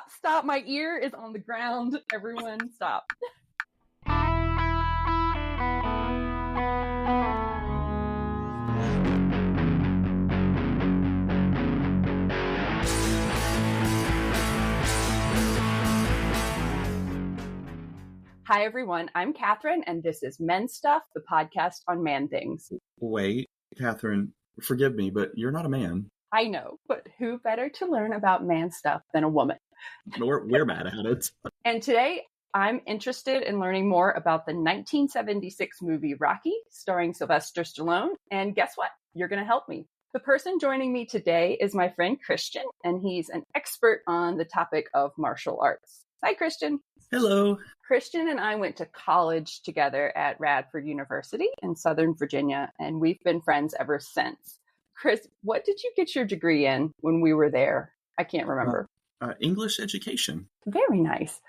Stop. My ear is on the ground. Everyone, stop. Hi, everyone. I'm Catherine, and this is Men Stuff, the podcast on man things. Wait, Catherine, forgive me, but you're not a man. I know, but who better to learn about man stuff than a woman? We're bad at it. And today, I'm interested in learning more about the 1976 movie Rocky, starring Sylvester Stallone. And guess what? You're going to help me. The person joining me today is my friend Christiaan, and he's an expert on the topic of martial arts. Hi, Christiaan. Hello. Christiaan and I went to college together at Radford University in Southern Virginia, and we've been friends ever since. Chris, what did you get your degree in when we were there? I can't remember. English education. Very nice.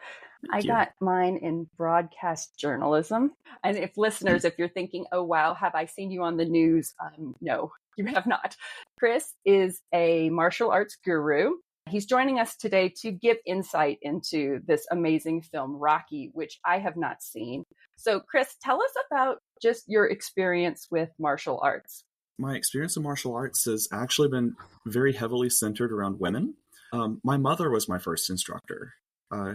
Thank you. Got mine in broadcast journalism. And if you're thinking, oh, wow, have I seen you on the news? No, you have not. Chris is a martial arts guru. He's joining us today to give insight into this amazing film, Rocky, which I have not seen. So, Chris, tell us about just your experience with martial arts. My experience in martial arts has actually been very heavily centered around women. My mother was my first instructor.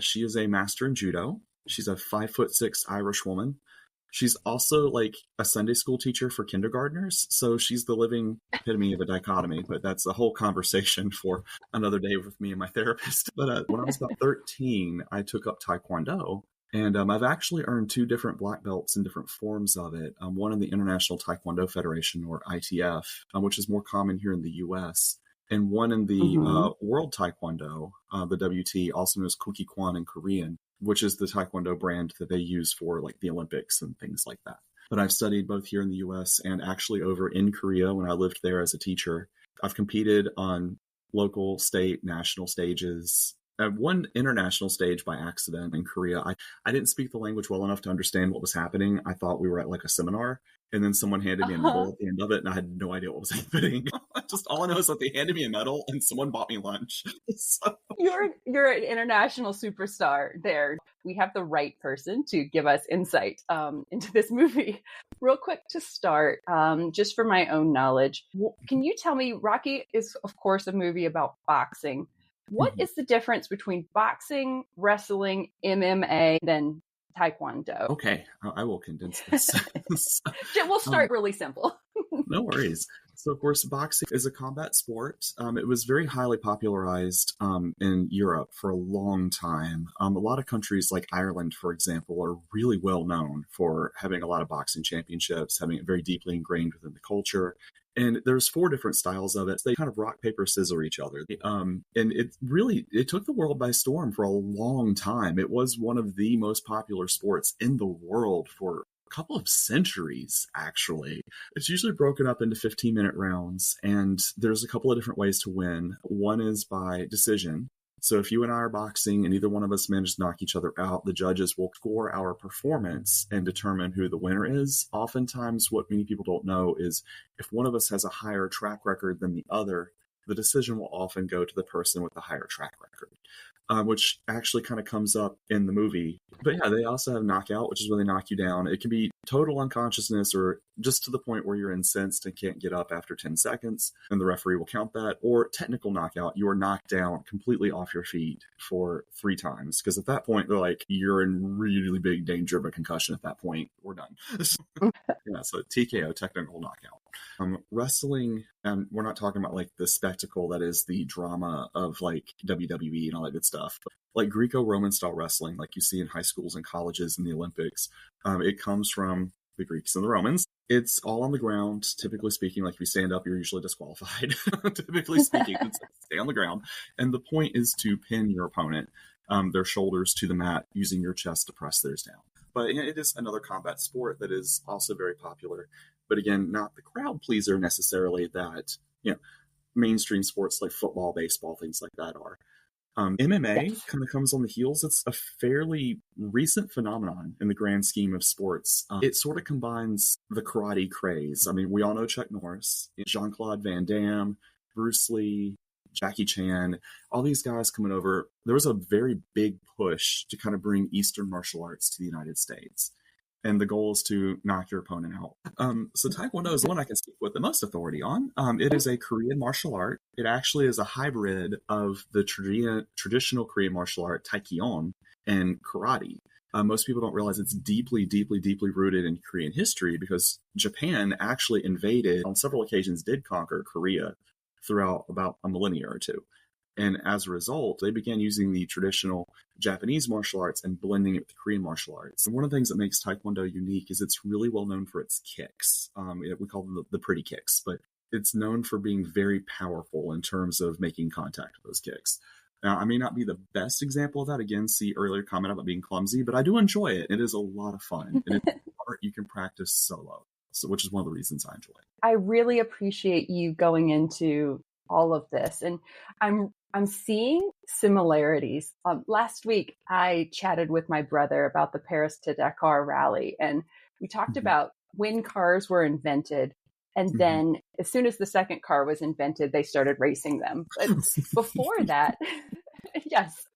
She is a master in judo. She's a 5'6" Irish woman. She's also like a Sunday school teacher for kindergartners. So she's the living epitome of a dichotomy, but that's a whole conversation for another day with me and my therapist. But when I was about 13, I took up Taekwondo. And I've actually earned 2 different black belts in different forms of it. One in the International Taekwondo Federation, or ITF, which is more common here in the U.S., and one in the World Taekwondo, the WT, also known as Kukikwan in Korean, which is the Taekwondo brand that they use for like the Olympics and things like that. But I've studied both here in the U.S. and actually over in Korea when I lived there as a teacher. I've competed on local, state, national stages. At one international stage by accident in Korea. I didn't speak the language well enough to understand what was happening. I thought we were at like a seminar, and then someone handed me a medal at the end of it, and I had no idea what was happening. Just all I know is that they handed me a medal, and someone bought me lunch. So. You're an international superstar there. We have the right person to give us insight into this movie. Real quick to start, just for my own knowledge, can you tell me, Rocky is, of course, a movie about boxing. What is the difference between boxing, wrestling, MMA, then Taekwondo? Okay, I will condense this. We'll start really simple. No worries. So, of course, boxing is a combat sport. It was very highly popularized in Europe for a long time. A lot of countries like Ireland, for example, are really well known for having a lot of boxing championships, having it very deeply ingrained within the culture. And there's 4 different styles of it. They kind of rock, paper, scissor each other. And it took the world by storm for a long time. It was one of the most popular sports in the world for a couple of centuries, actually. It's usually broken up into 15-minute rounds, and there's a couple of different ways to win. One is by decision. So if you and I are boxing and either one of us manages to knock each other out, the judges will score our performance and determine who the winner is. Oftentimes, what many people don't know is if one of us has a higher track record than the other, the decision will often go to the person with the higher track record, which actually kind of comes up in the movie. But yeah, they also have knockout, which is where they knock you down. It can be total unconsciousness or just to the point where you're incensed and can't get up after 10 seconds, and the referee will count that. Or technical knockout, you are knocked down completely off your feet for 3 times. Because at that point, they're like, you're in really big danger of a concussion at that point. We're done. Yeah, so TKO, technical knockout. Wrestling, we're not talking about like the spectacle that is the drama of like WWE and all that good stuff. But like Greco-Roman style wrestling, like you see in high schools and colleges and the Olympics, it comes from the Greeks and the Romans. It's all on the ground, typically speaking. Like if you stand up, you're usually disqualified. Typically speaking, it's like stay on the ground. And the point is to pin your opponent, their shoulders to the mat, using your chest to press theirs down. But it is another combat sport that is also very popular. But again, not the crowd pleaser necessarily that, mainstream sports like football, baseball, things like that are. MMA kind of comes on the heels. It's a fairly recent phenomenon in the grand scheme of sports. It sort of combines the karate craze. I mean, we all know Chuck Norris, Jean-Claude Van Damme, Bruce Lee, Jackie Chan, all these guys coming over. There was a very big push to kind of bring Eastern martial arts to the United States. And the goal is to knock your opponent out. So Taekwondo is the one I can speak with the most authority on. It is a Korean martial art. It actually is a hybrid of the traditional Korean martial art, Taekwondo, and karate. Most people don't realize it's deeply, deeply, deeply rooted in Korean history because Japan actually invaded, on several occasions, did conquer Korea throughout about a millennia or two. And as a result, they began using the traditional Japanese martial arts and blending it with Korean martial arts. And one of the things that makes Taekwondo unique is it's really well known for its kicks. We call them the pretty kicks, but it's known for being very powerful in terms of making contact with those kicks. Now, I may not be the best example of that. Again, see earlier comment about being clumsy, but I do enjoy it. It is a lot of fun. And it's art you can practice solo, which is one of the reasons I enjoy it. I really appreciate you going into all of this. And I'm seeing similarities. Last week, I chatted with my brother about the Paris to Dakar rally, and we talked about when cars were invented. And then as soon as the second car was invented, they started racing them. But before that,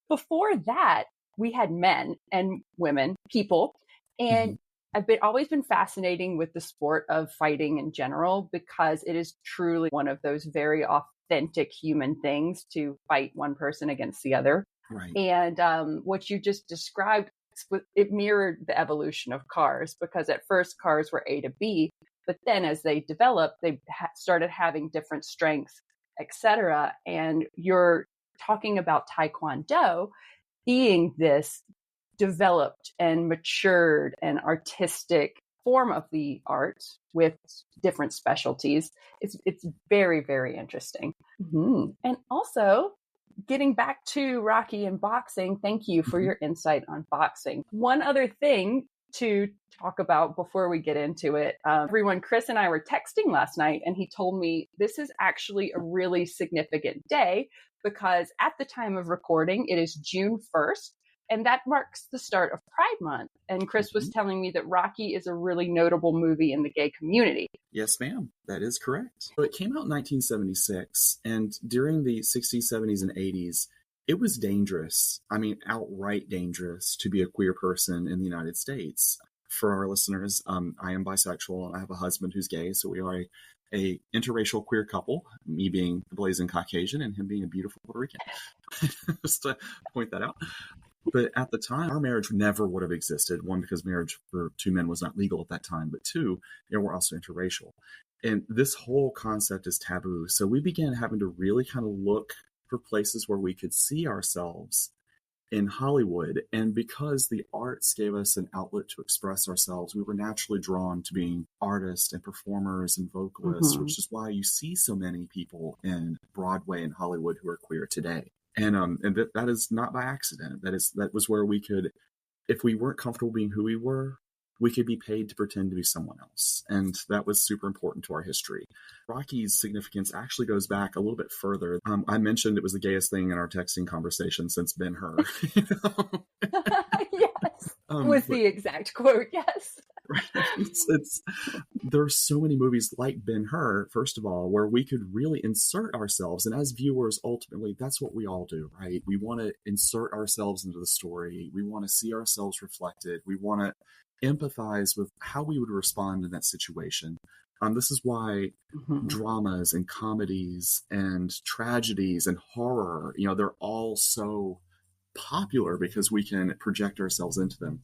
before that, we had men and women, people. And I've always been fascinating with the sport of fighting in general, because it is truly one of those very authentic human things to fight one person against the other. Right. And what you just described, it mirrored the evolution of cars, because at first cars were A to B, but then as they developed, they started having different strengths, etc. And you're talking about Taekwondo being this developed and matured and artistic form of the art with different specialties. It's very, very interesting. And also, getting back to Rocky and boxing, thank you for your insight on boxing. One other thing to talk about before we get into it, everyone, Chris and I were texting last night, and he told me this is actually a really significant day because at the time of recording, it is June 1st. And that marks the start of Pride Month. And Chris was telling me that Rocky is a really notable movie in the gay community. Yes, ma'am. That is correct. So it came out in 1976. And during the 60s, 70s, and 80s, it was dangerous. I mean, outright dangerous to be a queer person in the United States. For our listeners, I am bisexual and I have a husband who's gay. So we are a interracial queer couple, me being the blazing Caucasian and him being a beautiful Puerto Rican. Just to point that out. But at the time, our marriage never would have existed. One, because marriage for two men was not legal at that time. But two, we're also interracial. And this whole concept is taboo. So we began having to really kind of look for places where we could see ourselves in Hollywood. And because the arts gave us an outlet to express ourselves, we were naturally drawn to being artists and performers and vocalists, which is why you see so many people in Broadway and Hollywood who are queer today. And that is not by accident. That was where we could, if we weren't comfortable being who we were, we could be paid to pretend to be someone else. And that was super important to our history. Rocky's significance actually goes back a little bit further. I mentioned it was the gayest thing in our texting conversation since Ben-Hur. Yes, was the exact quote, yes. There are so many movies like Ben-Hur, first of all, where we could really insert ourselves. And as viewers, ultimately, that's what we all do, right? We want to insert ourselves into the story. We want to see ourselves reflected. We want to empathize with how we would respond in that situation. This is why dramas and comedies and tragedies and horror, they're all so popular because we can project ourselves into them.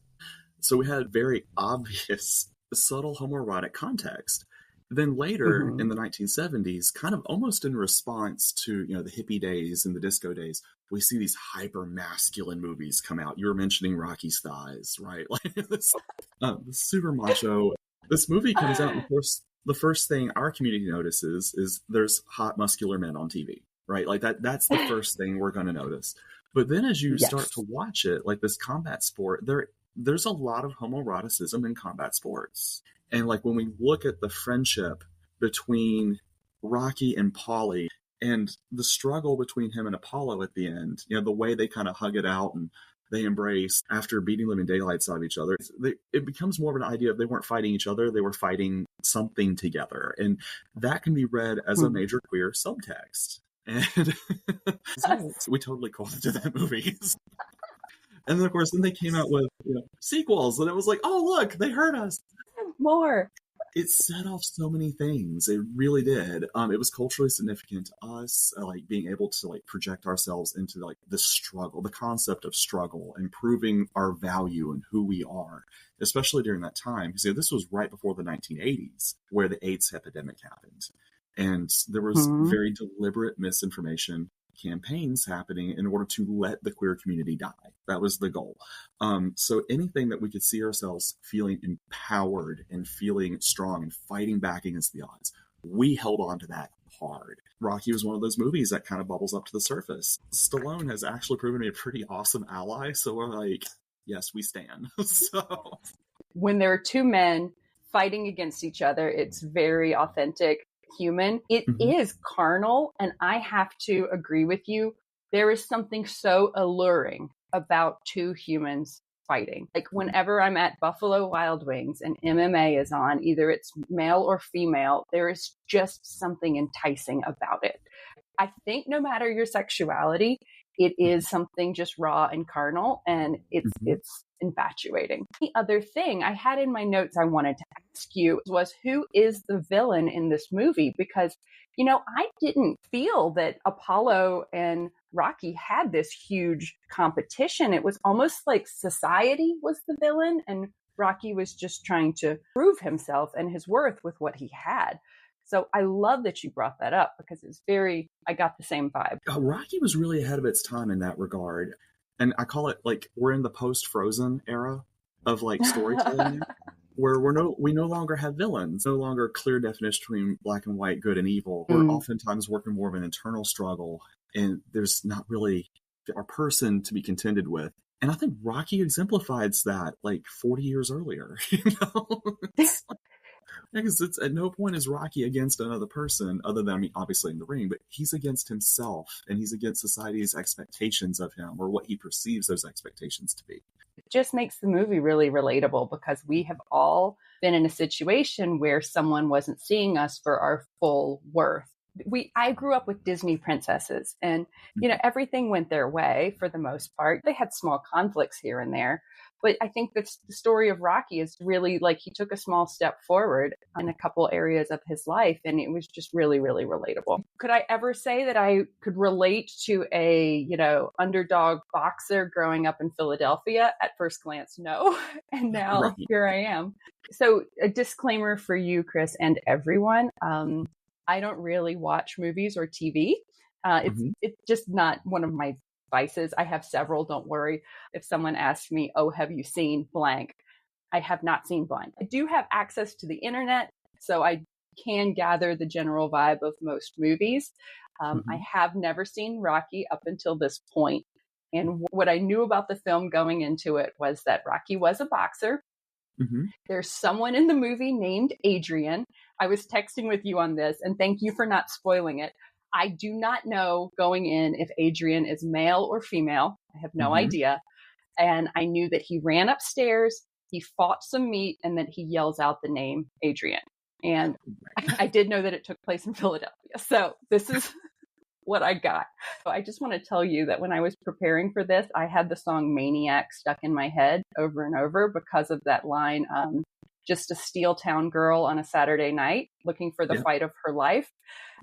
So we had very obvious, subtle homoerotic context. Then later in the 1970s, kind of almost in response to, the hippie days and the disco days, we see these hyper masculine movies come out. You were mentioning Rocky's thighs, right? Like this super macho. This movie comes out, and of course, the first thing our community notices is there's hot muscular men on TV, right? Like that's the first thing we're going to notice. But then as you start to watch it, like this combat sport, there's a lot of homoeroticism in combat sports. And like when we look at the friendship between Rocky and Paulie and the struggle between him and Apollo at the end, the way they kind of hug it out and they embrace after beating living daylights out of each other, it becomes more of an idea of they weren't fighting each other, they were fighting something together. And that can be read as a major queer subtext. And we totally co-opted that movie. And then, of course, they came out with sequels, and it was like, oh, look, they heard us. More. It set off so many things. It really did. It was culturally significant to us, like being able to like project ourselves into like the struggle, the concept of struggle, and proving our value and who we are, especially during that time. Because this was right before the 1980s, where the AIDS epidemic happened, and there was very deliberate misinformation campaigns happening in order to let the queer community die. That was the goal. So anything that we could see ourselves feeling empowered and feeling strong and fighting back against the odds, we held on to that hard. Rocky was one of those movies that kind of bubbles up to the surface. Stallone has actually proven to be a pretty awesome ally, so we're like, yes, we stand. So when there are two men fighting against each other, it's very authentic, human. It is carnal, and I have to agree with you. There is something so alluring about two humans fighting. Like whenever I'm at Buffalo Wild Wings and MMA is on, either it's male or female, there is just something enticing about it. I think no matter your sexuality, it is something just raw and carnal, and it's infatuating. The other thing I had in my notes I wanted to ask you was, who is the villain in this movie? Because, I didn't feel that Apollo and Rocky had this huge competition. It was almost like society was the villain, and Rocky was just trying to prove himself and his worth with what he had. So I love that you brought that up, because I got the same vibe. Rocky was really ahead of its time in that regard. And I call it like we're in the post-Frozen era of like storytelling, where we no longer have villains, no longer clear definition between black and white, good and evil. We're oftentimes working more of an internal struggle, and there's not really a person to be contended with. And I think Rocky exemplifies that like 40 years earlier, Because it's at no point is Rocky against another person other than, obviously in the ring, but he's against himself, and he's against society's expectations of him, or what he perceives those expectations to be. It just makes the movie really relatable, because we have all been in a situation where someone wasn't seeing us for our full worth. I grew up with Disney princesses, and, everything went their way for the most part. They had small conflicts here and there. But I think the story of Rocky is really like he took a small step forward in a couple areas of his life, and it was just really, really relatable. Could I ever say that I could relate to a, underdog boxer growing up in Philadelphia? At first glance, no. And now here I am. So a disclaimer for you, Chris, and everyone. I don't really watch movies or TV. It's just not one of my vices. I have several, don't worry. If someone asks me, oh, have you seen blank? I have not seen blank. I do have access to the internet, so I can gather the general vibe of most movies. I have never seen Rocky up until this point. And what I knew about the film going into it was that Rocky was a boxer. There's someone in the movie named Adrian. I was texting with you on this, and thank you for not spoiling it. I do not know going in if Adrian is male or female. I have no idea. And I knew that he ran upstairs, he fought some meat, and then he yells out the name Adrian. And I did know that it took place in Philadelphia. So this is what I got. So I just want to tell you that when I was preparing for this, I had the song Maniac stuck in my head over and over because of that line, just a steel town girl on a Saturday night looking for the fight of her life.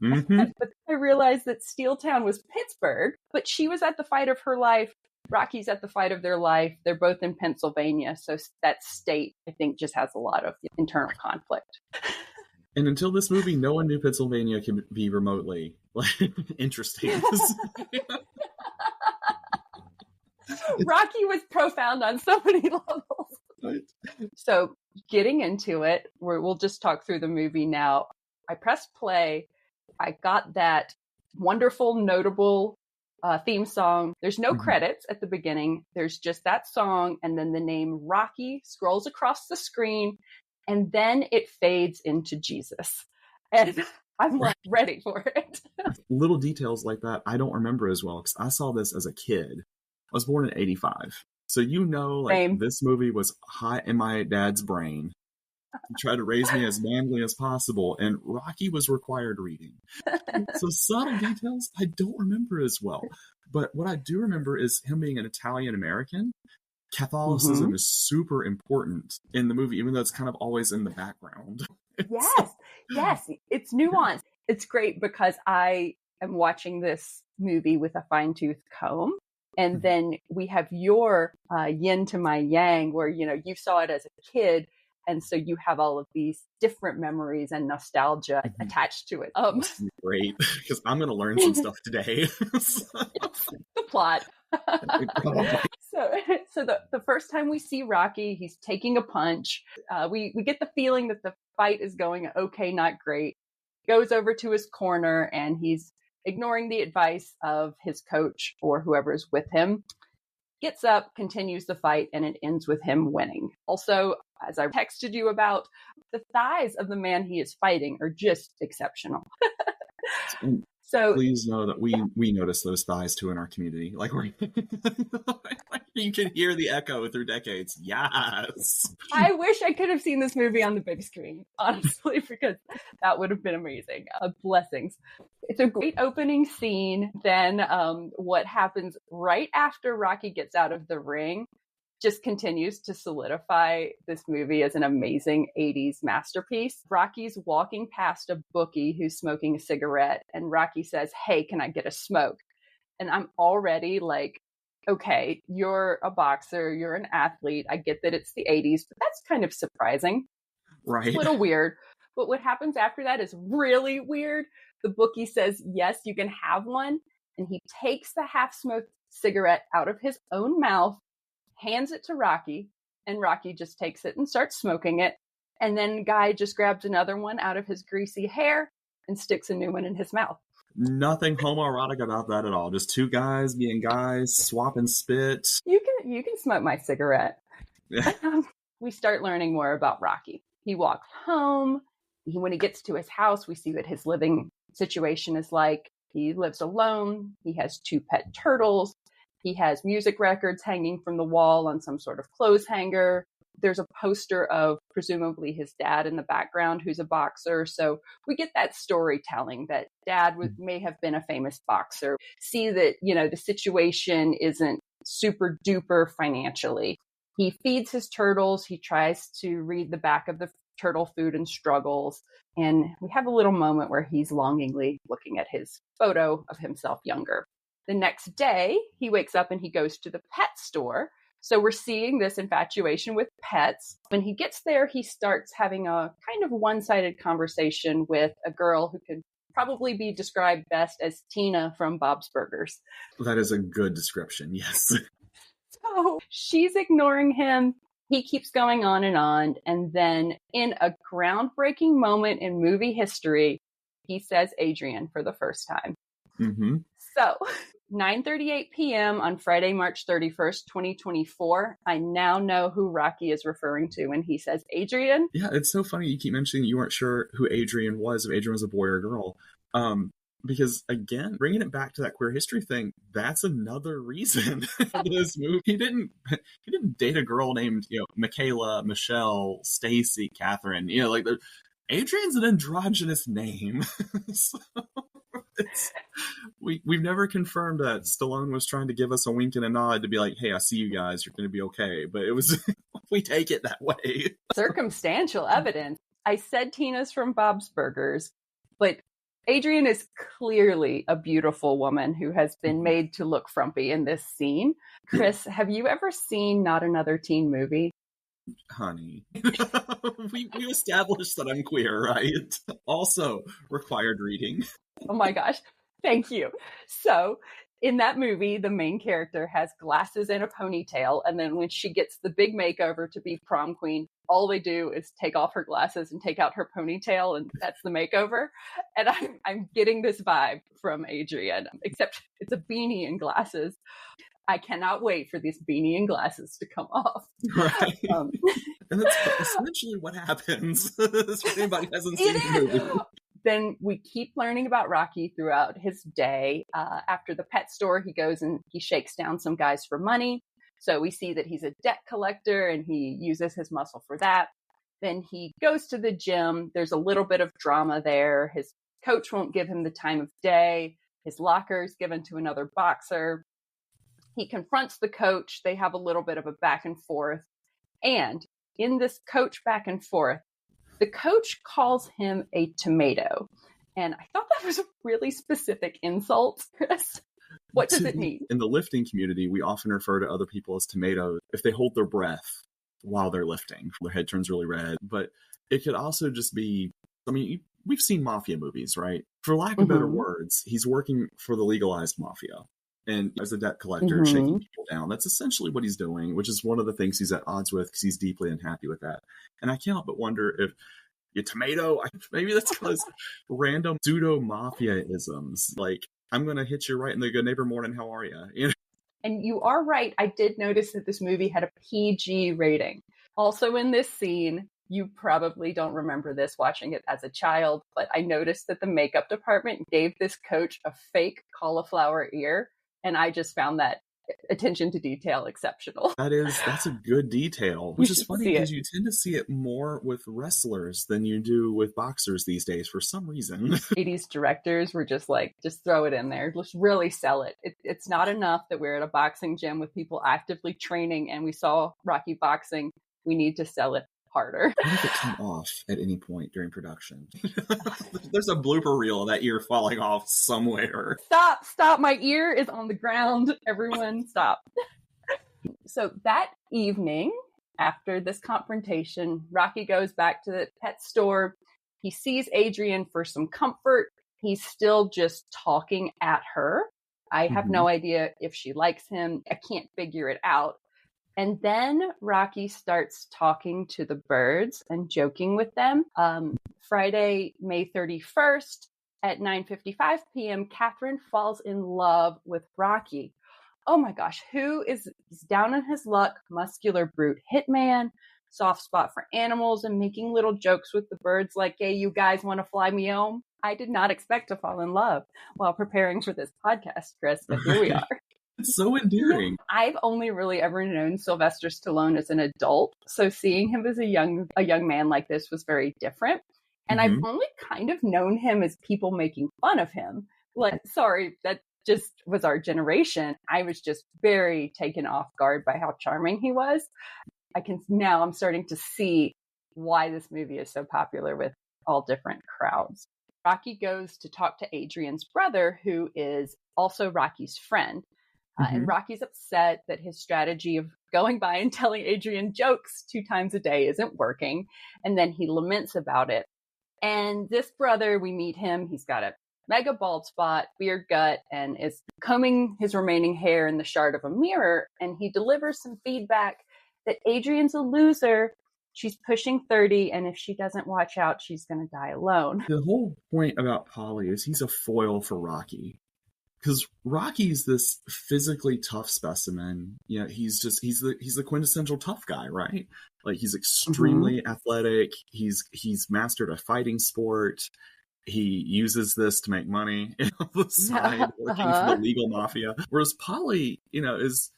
But I realized that Steel Town was Pittsburgh, but she was at the fight of her life. Rocky's at the fight of their life. They're both in Pennsylvania. So that state, I think, just has a lot of internal conflict. And until this movie, no one knew Pennsylvania can be remotely interesting. Rocky was profound on so many levels. Right. So getting into it, we'll just talk through the movie now. I pressed play. I got that wonderful, notable theme song. There's no credits at the beginning. There's just that song, and then the name Rocky scrolls across the screen, and then it fades into Jesus. And I'm like ready for it. Little details like that I don't remember as well, because I saw this as a kid. I was born in 85. So like Same. This movie was high in my dad's brain He tried to raise me as manly as possible, and Rocky was required reading. So subtle details I don't remember as well. But what I do remember is him being an Italian American. Catholicism is super important in the movie, even though it's kind of always in the background. Yes, it's nuanced. It's great because I am watching this movie with a fine-tooth comb. And then we have your yin to my yang, where, you saw it as a kid. And so you have all of these different memories and nostalgia attached to it. Great, because I'm going to learn some stuff today. The plot. So the first time we see Rocky, he's taking a punch. We get the feeling that the fight is going okay, not great. Goes over to his corner and he's ignoring the advice of his coach or whoever is with him. Gets up, continues the fight, and it ends with him winning. Also, as I texted you about, the thighs of the man he is fighting are just exceptional. So please know that we notice those thighs too in our community. Like you can hear the echo through decades. Yes. I wish I could have seen this movie on the big screen, honestly, because that would have been amazing. Blessings. It's a great opening scene. Then what happens right after Rocky gets out of the ring just continues to solidify this movie as an amazing 80s masterpiece. Rocky's walking past a bookie who's smoking a cigarette, and Rocky says, "Hey, can I get a smoke?" And I'm already like, okay, you're a boxer, you're an athlete. I get that it's the 80s, but that's kind of surprising. Right. It's a little weird. But what happens after that is really weird. The bookie says, "Yes, you can have one." And he takes the half-smoked cigarette out of his own mouth, hands it to Rocky, and Rocky just takes it and starts smoking it. And then Guy just grabs another one out of his greasy hair and sticks a new one in his mouth. Nothing homoerotic about that at all. Just two guys being guys, swapping spit. You can smoke my cigarette. We start learning more about Rocky. He walks home. When he gets to his house, we see what his living situation is like. He lives alone. He has 2 pet turtles. He has music records hanging from the wall on some sort of clothes hanger. There's a poster of presumably his dad in the background, who's a boxer. So we get that storytelling that dad may have been a famous boxer. See that, the situation isn't super duper financially. He feeds his turtles. He tries to read the back of the turtle food and struggles. And we have a little moment where he's longingly looking at his photo of himself younger. The next day, he wakes up and he goes to the pet store. So we're seeing this infatuation with pets. When he gets there, he starts having a kind of one-sided conversation with a girl who could probably be described best as Tina from Bob's Burgers. That is a good description, yes. So she's ignoring him. He keeps going on. And then in a groundbreaking moment in movie history, he says Adrian for the first time. Mm-hmm. So 9:38 p.m. on Friday, March 31st, 2024. I now know who Rocky is referring to when he says Adrian. Yeah, it's so funny you keep mentioning you weren't sure who Adrian was, if Adrian was a boy or a girl. Because again, bringing it back to that queer history thing, that's another reason for this movie. He didn't date a girl named, Michaela, Michelle, Stacy, Catherine. Adrian's an androgynous name. So we've never confirmed that Stallone was trying to give us a wink and a nod to be like, "Hey, I see you guys. You're going to be okay." But it was we take it that way. Circumstantial evidence. I said Tina's from Bob's Burgers, but Adrian is clearly a beautiful woman who has been made to look frumpy in this scene. Chris, have you ever seen Not Another Teen Movie? Honey, we established that I'm queer, right? Also required reading. Oh my gosh. Thank you. So in that movie, the main character has glasses and a ponytail. And then when she gets the big makeover to be prom queen, all they do is take off her glasses and take out her ponytail. And that's the makeover. And I'm getting this vibe from Adrian, except it's a beanie and glasses. I cannot wait for these beanie and glasses to come off. Right. And that's essentially what happens. If anybody hasn't seen the movie. Then we keep learning about Rocky throughout his day. After the pet store, he goes and he shakes down some guys for money. So we see that he's a debt collector and he uses his muscle for that. Then he goes to the gym. There's a little bit of drama there. His coach won't give him the time of day. His locker is given to another boxer. He confronts the coach. They have a little bit of a back and forth. And in this coach back and forth, the coach calls him a tomato. And I thought that was a really specific insult, Chris. What does it mean? In the lifting community, we often refer to other people as tomatoes if they hold their breath while they're lifting. Their head turns really red. But it could also just be, I mean, we've seen mafia movies, right? For lack of better words, he's working for the legalized mafia. And as a debt collector, shaking people down. That's essentially what he's doing, which is one of the things he's at odds with because he's deeply unhappy with that. And I can't help but wonder if you tomato, maybe that's because random pseudo mafia isms. Like, I'm going to hit you right in the good neighbor morning. How are you? You know? And you are right. I did notice that this movie had a PG rating. Also in this scene, you probably don't remember this watching it as a child, but I noticed that the makeup department gave this coach a fake cauliflower ear. And I just found that attention to detail exceptional. That's a good detail, which is funny because you tend to see it more with wrestlers than you do with boxers these days for some reason. 80s directors were just like, just throw it in there. Let's really sell it. It's not enough that we're at a boxing gym with people actively training and we saw Rocky boxing. We need to sell it harder. What if it came off at any point during production? There's a blooper reel of that ear falling off somewhere. Stop. My ear is on the ground. Everyone stop. So that evening, after this confrontation, Rocky goes back to the pet store. He sees Adrian for some comfort. He's still just talking at her. I have no idea if she likes him. I can't figure it out. And then Rocky starts talking to the birds and joking with them. Friday, May 31st at 9:55 p.m., Catherine falls in love with Rocky. Oh my gosh, he's down on his luck, muscular brute hitman, soft spot for animals, and making little jokes with the birds like, hey, you guys want to fly me home? I did not expect to fall in love while preparing for this podcast, Chris, but here we are. It's so endearing. I've only really ever known Sylvester Stallone as an adult, so seeing him as a young man like this was very different. And I've only kind of known him as people making fun of him. Like, sorry, that just was our generation. I was just very taken off guard by how charming he was. I'm starting to see why this movie is so popular with all different crowds. Rocky goes to talk to Adrian's brother, who is also Rocky's friend. And Rocky's upset that his strategy of going by and telling Adrian jokes 2 times a day isn't working. And then he laments about it. And this brother, we meet him. He's got a mega bald spot, beard gut, and is combing his remaining hair in the shard of a mirror. And he delivers some feedback that Adrian's a loser. She's pushing 30. And if she doesn't watch out, she's going to die alone. The whole point about Polly is he's a foil for Rocky. Because Rocky's this physically tough specimen. You know, he's the quintessential tough guy, right? Like, he's extremely athletic. He's mastered a fighting sport. He uses this to make money on the side, working for the legal mafia. Whereas Polly, is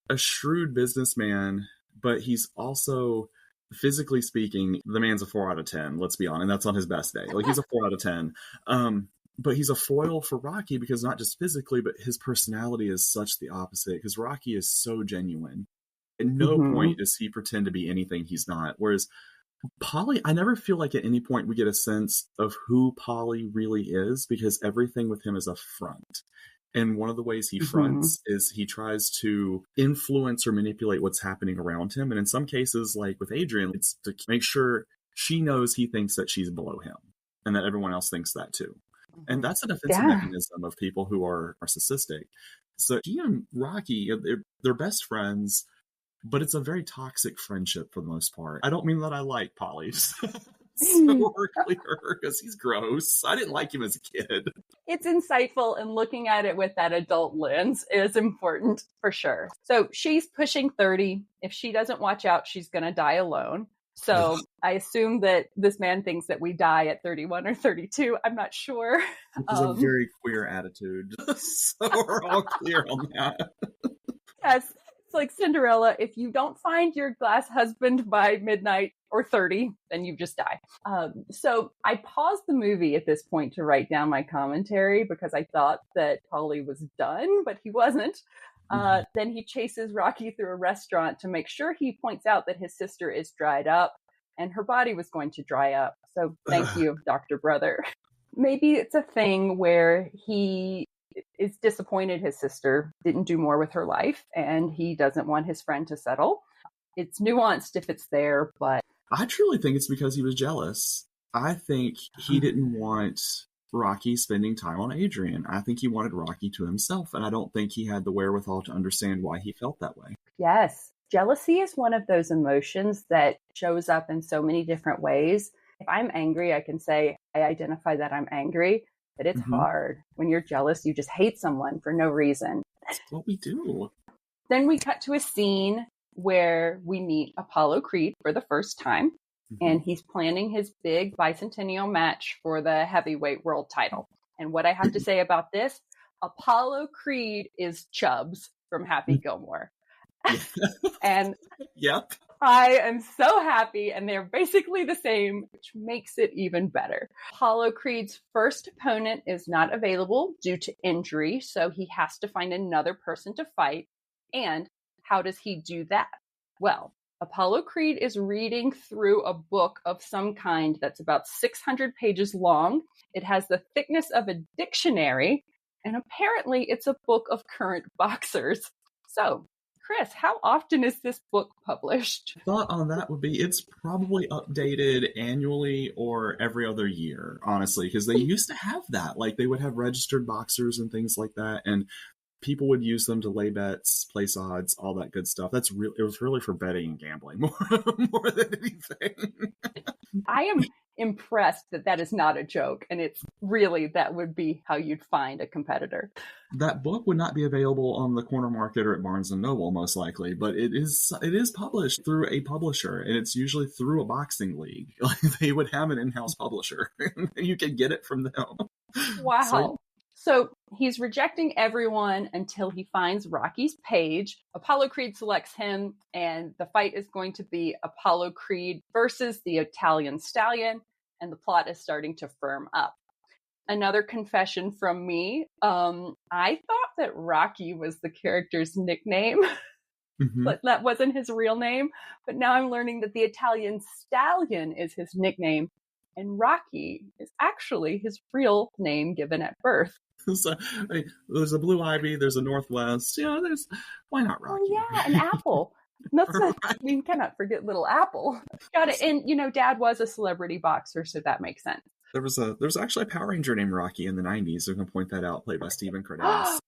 a shrewd businessman, but he's also, physically speaking, the man's a 4 out of 10. Let's be honest, and that's on his best day. Like, he's a 4 out of 10. But he's a foil for Rocky because not just physically, but his personality is such the opposite. Because Rocky is so genuine. At no point does he pretend to be anything he's not. Whereas Polly, I never feel like at any point we get a sense of who Polly really is because everything with him is a front. And one of the ways he fronts is he tries to influence or manipulate what's happening around him. And in some cases, like with Adrian, it's to make sure she knows he thinks that she's below him and that everyone else thinks that too. And that's a defensive mechanism of people who are narcissistic. So he and Rocky, they're best friends, but it's a very toxic friendship for the most part. I don't mean that I like Polly. So we're clear, because he's gross. I didn't like him as a kid. It's insightful, and looking at it with that adult lens is important for sure. So she's pushing 30. If she doesn't watch out, she's going to die alone. So I assume that this man thinks that we die at 31 or 32. I'm not sure. It's a very queer attitude. So we're all clear on that. Yes. It's like Cinderella. If you don't find your glass husband by midnight or 30, then you just die. So I paused the movie at this point to write down my commentary because I thought that Paulie was done, but he wasn't. Then he chases Rocky through a restaurant to make sure he points out that his sister is dried up and her body was going to dry up. So thank you, Dr. Brother. Maybe it's a thing where he is disappointed his sister didn't do more with her life and he doesn't want his friend to settle. It's nuanced if it's there, but I truly think it's because he was jealous. I think he didn't want Rocky spending time on Adrian. I think he wanted Rocky to himself, and I don't think he had the wherewithal to understand why he felt that way. Yes. Jealousy is one of those emotions that shows up in so many different ways. If I'm angry, I can say, I identify that I'm angry, but it's hard. When you're jealous, you just hate someone for no reason. That's what we do. Then we cut to a scene where we meet Apollo Creed for the first time, and he's planning his big bicentennial match for the heavyweight world title. And what I have to say about this, Apollo Creed is Chubbs from Happy Gilmore. And Yep. I am so happy, and they're basically the same, which makes it even better. Apollo Creed's first opponent is not available due to injury, so he has to find another person to fight. And how does he do that? Well, Apollo Creed is reading through a book of some kind that's about 600 pages long. It has the thickness of a dictionary, and apparently it's a book of current boxers. So, Chris, how often is this book published? Thought on that would be it's probably updated annually or every other year, honestly, because they used to have that. Like they would have registered boxers and things like that, and people would use them to lay bets, place odds, all that good stuff. It was really for betting and gambling more than anything. I am impressed that is not a joke, and it's really that would be how you'd find a competitor. That book would not be available on the corner market or at Barnes and Noble, most likely, but it is published through a publisher, and it's usually through a boxing league. Like they would have an in-house publisher, and you can get it from them. Wow. So he's rejecting everyone until he finds Rocky's page. Apollo Creed selects him, and the fight is going to be Apollo Creed versus the Italian Stallion, and the plot is starting to firm up. Another confession from me, I thought that Rocky was the character's nickname, but that wasn't his real name. But now I'm learning that the Italian Stallion is his nickname, and Rocky is actually his real name given at birth. So, there's a Blue Ivy, there's a Northwest. Why not Rocky? Oh yeah, an apple. We cannot forget little Apple. Got it. And Dad was a celebrity boxer, so that makes sense. There was actually a Power Ranger named Rocky in the 90s. I can point that out, played by Stephen Cardenas.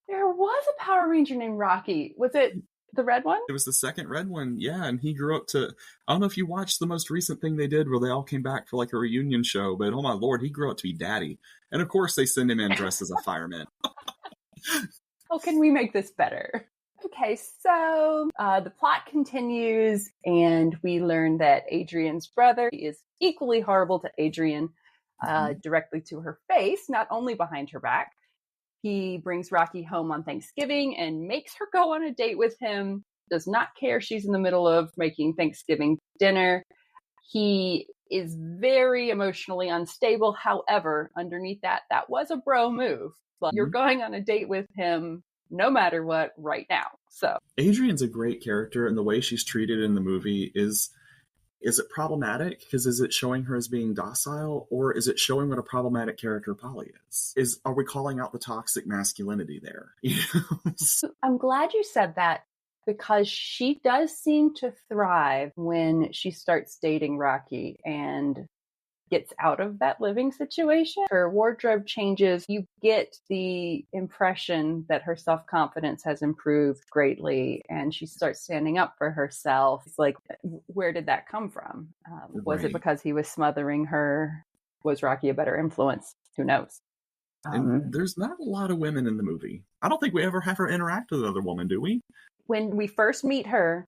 There was a Power Ranger named Rocky. Was it the red one? It was the second red one, yeah, and he grew up to, I don't know if you watched the most recent thing they did where they all came back for like a reunion show, but oh my lord, he grew up to be daddy. And of course they send him in dressed as a fireman. Oh, can we make this better? Okay, so the plot continues, and we learn that Adrian's brother is equally horrible to Adrian, directly to her face, not only behind her back. He brings Rocky home on Thanksgiving and makes her go on a date with him, does not care she's in the middle of making Thanksgiving dinner. He is very emotionally unstable. However, underneath that was a bro move. But you're going on a date with him no matter what right now. So Adrian's a great character, and the way she's treated in the movie is it problematic? Because is it showing her as being docile, or is it showing what a problematic character Polly is? Are we calling out the toxic masculinity there? I'm glad you said that, because she does seem to thrive when she starts dating Rocky and gets out of that living situation. Her wardrobe changes. You get the impression that her self-confidence has improved greatly, and she starts standing up for herself. It's like, where did that come from? Was it because he was smothering her? Was Rocky a better influence? Who knows? And there's not a lot of women in the movie. I don't think we ever have her interact with another woman, do we? When we first meet her,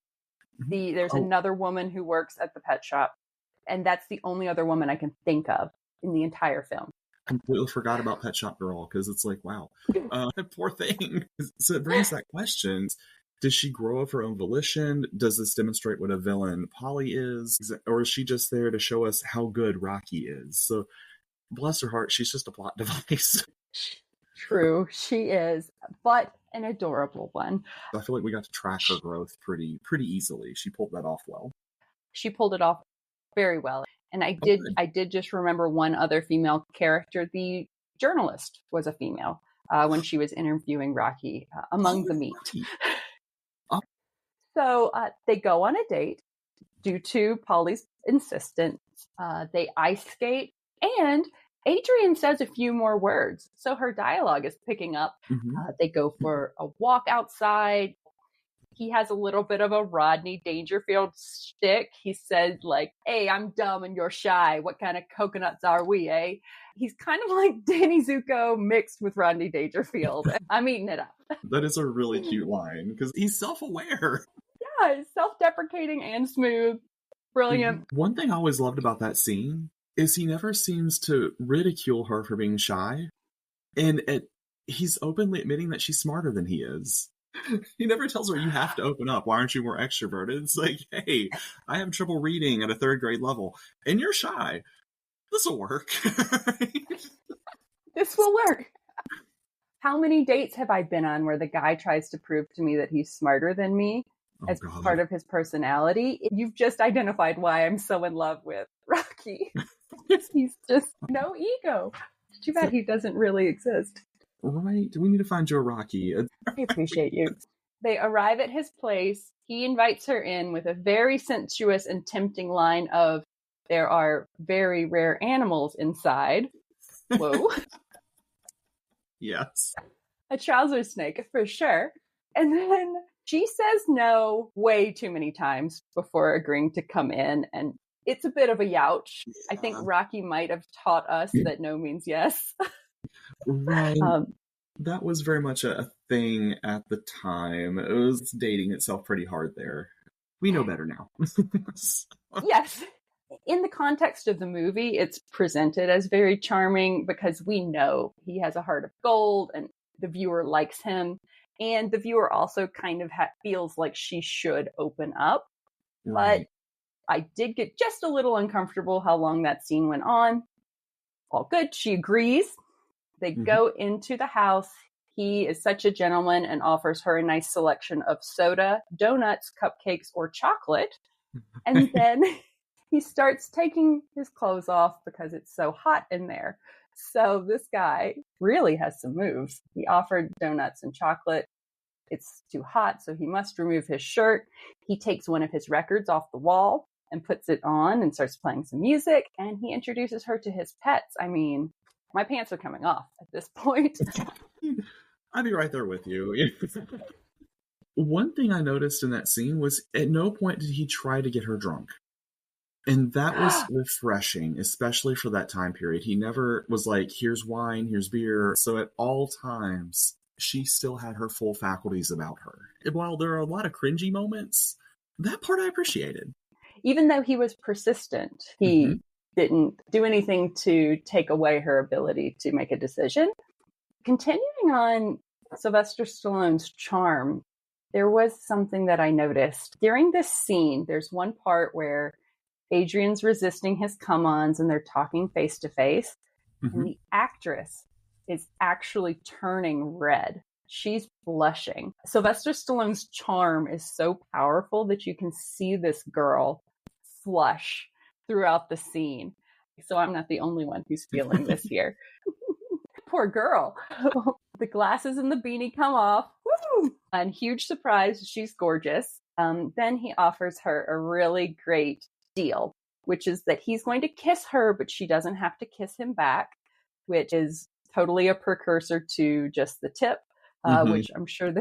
there's another woman who works at the pet shop. And that's the only other woman I can think of in the entire film. Completely forgot about Pet Shop Girl, because it's like, wow, poor thing. So it brings that question. Does she grow of her own volition? Does this demonstrate what a villain Polly is? Or is she just there to show us how good Rocky is? So, bless her heart, she's just a plot device. True, she is, but an adorable one. I feel like we got to track her growth pretty easily. She pulled that off well. She pulled it off very well. And I did just remember one other female character. The journalist was a female when she was interviewing Rocky among the meat. Oh. So they go on a date due to Polly's insistence. They ice skate, and Adrian says a few more words. So her dialogue is picking up. Mm-hmm. They go for a walk outside. He has a little bit of a Rodney Dangerfield shtick. He said, like, hey, I'm dumb and you're shy. What kind of coconuts are we, eh? He's kind of like Danny Zuko mixed with Rodney Dangerfield. I'm eating it up. That is a really cute line because he's self-aware. Yeah, it's self-deprecating and smooth. Brilliant. One thing I always loved about that scene is he never seems to ridicule her for being shy. And he's openly admitting that she's smarter than he is. He never tells her, you have to open up. Why aren't you more extroverted? It's like, hey, I have trouble reading at a 3rd grade level, and you're shy. This will work. This will work. How many dates have I been on where the guy tries to prove to me that he's smarter than me as part of his personality? You've just identified why I'm so in love with Rocky. He's just no ego. Too bad he doesn't really exist. Right. We need to find Joe Rocky. I appreciate you. They arrive at his place. He invites her in with a very sensuous and tempting line of, there are very rare animals inside. Whoa. Yes. A trouser snake, for sure. And then she says no way too many times before agreeing to come in. And it's a bit of a youch. Yeah. I think Rocky might have taught us that no means yes. Right. That was very much a thing at the time. It was dating itself pretty hard there. We know better now. Yes. In the context of the movie, it's presented as very charming because we know he has a heart of gold and the viewer likes him. And the viewer also kind of feels like she should open up. Right. But I did get just a little uncomfortable how long that scene went on. All good. She agrees. They go into the house. He is such a gentleman and offers her a nice selection of soda, donuts, cupcakes, or chocolate. And then he starts taking his clothes off because it's so hot in there. So this guy really has some moves. He offered donuts and chocolate. It's too hot, so he must remove his shirt. He takes one of his records off the wall and puts it on and starts playing some music. And he introduces her to his pets. I mean, my pants are coming off at this point. I'd be right there with you. One thing I noticed in that scene was at no point did he try to get her drunk. And that was refreshing, especially for that time period. He never was like, here's wine, here's beer. So at all times, she still had her full faculties about her. And while there are a lot of cringy moments, that part I appreciated. Even though he was persistent, he didn't do anything to take away her ability to make a decision. Continuing on Sylvester Stallone's charm, there was something that I noticed. During this scene, there's one part where Adrian's resisting his come-ons and they're talking face to face. And the actress is actually turning red. She's blushing. Sylvester Stallone's charm is so powerful that you can see this girl flush throughout the scene. So I'm not the only one who's feeling this here. Poor girl. The glasses and the beanie come off. Woo! And huge surprise, she's gorgeous. Then he offers her a really great deal, which is that he's going to kiss her, but she doesn't have to kiss him back, which is totally a precursor to just the tip, which I'm sure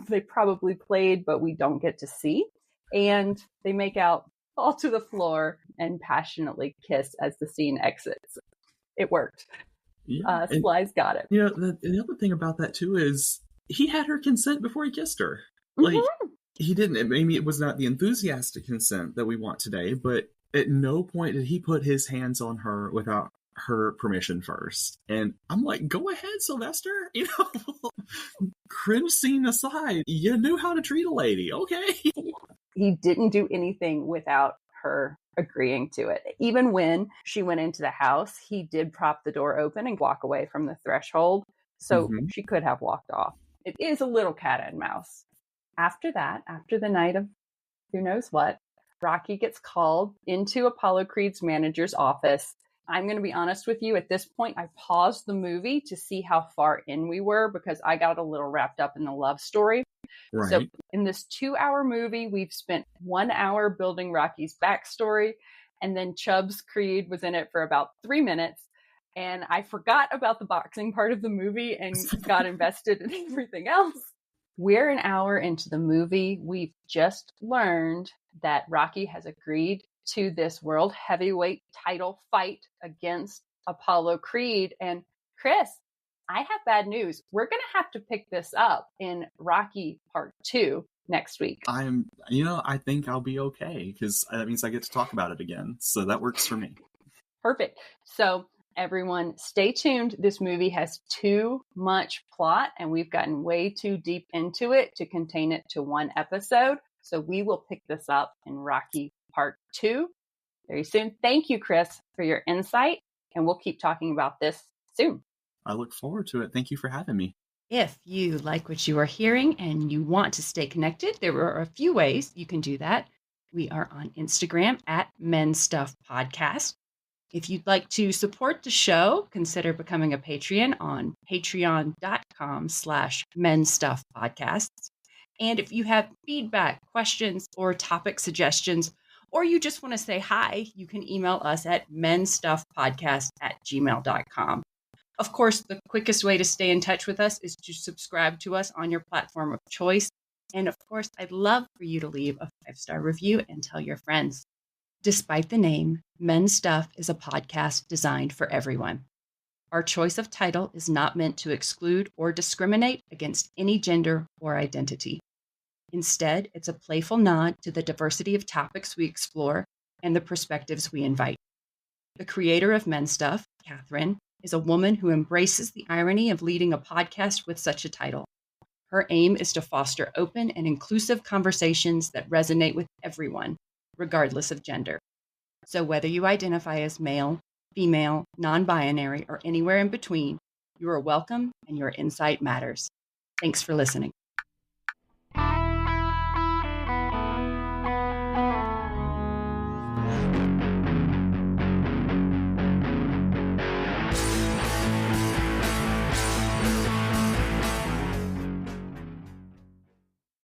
they probably played, but we don't get to see. And they make out, fall to the floor, and passionately kiss as the scene exits. It worked. Yeah, Sly's got it. You know, the other thing about that too is he had her consent before he kissed her. Like, he didn't. Maybe it was not the enthusiastic consent that we want today, but at no point did he put his hands on her without her permission first. And I'm like, go ahead, Sylvester. Cringe scene aside, you knew how to treat a lady. Okay. He didn't do anything without her agreeing to it. Even when she went into the house, he did prop the door open and walk away from the threshold. So she could have walked off. It is a little cat and mouse. After that, after the night of who knows what, Rocky gets called into Apollo Creed's manager's office. I'm going to be honest with you. At this point, I paused the movie to see how far in we were because I got a little wrapped up in the love story. Right. So in this 2-hour movie, we've spent 1 hour building Rocky's backstory, and then Chubbs Creed was in it for about 3 minutes. And I forgot about the boxing part of the movie and got invested in everything else. We're an hour into the movie. We've just learned that Rocky has agreed to this world heavyweight title fight against Apollo Creed. And Chris, I have bad news. We're going to have to pick this up in Rocky Part 2 next week. I think I'll be okay because that means I get to talk about it again. So that works for me. Perfect. So everyone, stay tuned. This movie has too much plot, and we've gotten way too deep into it to contain it to one episode. So we will pick this up in Rocky Part 2 very soon. Thank you, Chris, for your insight, and we'll keep talking about this soon. I look forward to it. Thank you for having me. If you like what you are hearing and you want to stay connected, there are a few ways you can do that. We are on Instagram at Men Stuff Podcast. If you'd like to support the show, consider becoming a Patreon on patreon.com/menstuffpodcasts. And if you have feedback, questions, or topic suggestions, or you just want to say hi, you can email us at menstuffpodcast@gmail.com. Of course, the quickest way to stay in touch with us is to subscribe to us on your platform of choice. And of course, I'd love for you to leave a 5-star review and tell your friends. Despite the name, Men Stuff is a podcast designed for everyone. Our choice of title is not meant to exclude or discriminate against any gender or identity. Instead, it's a playful nod to the diversity of topics we explore and the perspectives we invite. The creator of Men Stuff, Catherine, is a woman who embraces the irony of leading a podcast with such a title. Her aim is to foster open and inclusive conversations that resonate with everyone, regardless of gender. So whether you identify as male, female, non-binary, or anywhere in between, you are welcome and your insight matters. Thanks for listening.